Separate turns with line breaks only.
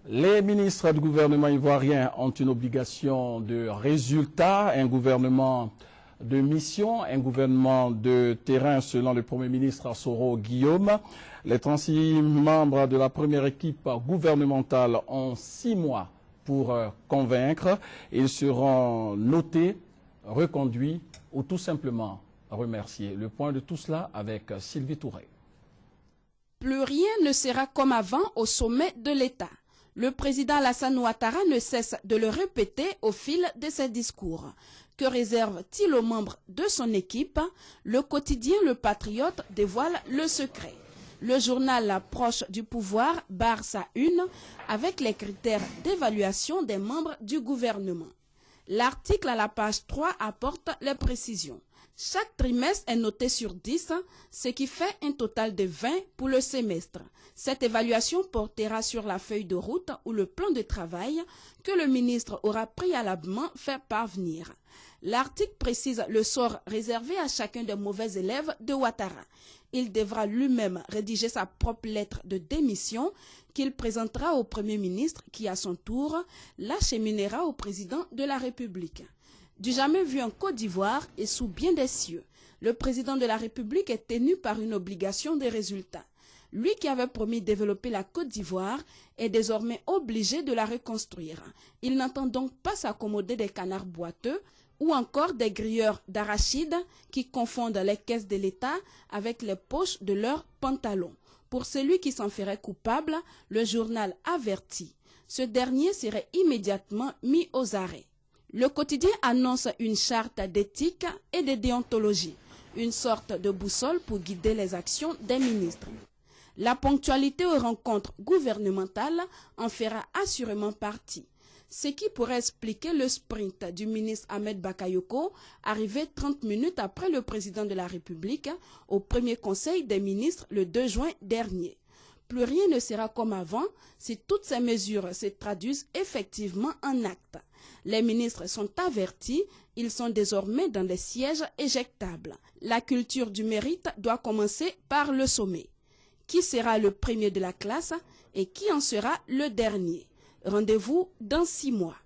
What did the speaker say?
Les ministres du gouvernement ivoirien ont une obligation de résultat, un gouvernement de mission, un gouvernement de terrain selon le Premier ministre Soro Guillaume. Les 36 membres de la première équipe gouvernementale ont 6 mois pour convaincre. Ils seront notés, reconduits ou tout simplement remerciés. Le point de tout cela avec Sylvie Touré.
Plus rien ne sera comme avant au sommet de l'État. Le président Alassane Ouattara ne cesse de le répéter au fil de ses discours. Que réserve-t-il aux membres de son équipe? Le quotidien Le Patriote dévoile le secret. Le journal proche du pouvoir barre sa une avec les critères d'évaluation des membres du gouvernement. L'article à la page 3 apporte les précisions. Chaque trimestre est noté sur 10, ce qui fait un total de 20 pour le semestre. Cette évaluation portera sur la feuille de route ou le plan de travail que le ministre aura préalablement fait parvenir. L'article précise le sort réservé à chacun des mauvais élèves de Ouattara. Il devra lui-même rédiger sa propre lettre de démission qu'il présentera au Premier ministre qui, à son tour, l'acheminera au président de la République. Du jamais vu en Côte d'Ivoire et sous bien des cieux, le président de la République est tenu par une obligation de résultat. Lui qui avait promis de développer la Côte d'Ivoire est désormais obligé de la reconstruire. Il n'entend donc pas s'accommoder des canards boiteux ou encore des grilleurs d'arachides qui confondent les caisses de l'État avec les poches de leurs pantalons. Pour celui qui s'en ferait coupable, le journal avertit. Ce dernier serait immédiatement mis aux arrêts. Le quotidien annonce une charte d'éthique et de déontologie, une sorte de boussole pour guider les actions des ministres. La ponctualité aux rencontres gouvernementales en fera assurément partie, ce qui pourrait expliquer le sprint du ministre Ahmed Bakayoko, arrivé 30 minutes après le président de la République au premier conseil des ministres le 2 juin dernier. Plus rien ne sera comme avant si toutes ces mesures se traduisent effectivement en actes. Les ministres sont avertis, ils sont désormais dans des sièges éjectables. La culture du mérite doit commencer par le sommet. Qui sera le premier de la classe et qui en sera le dernier? Rendez-vous dans 6 mois.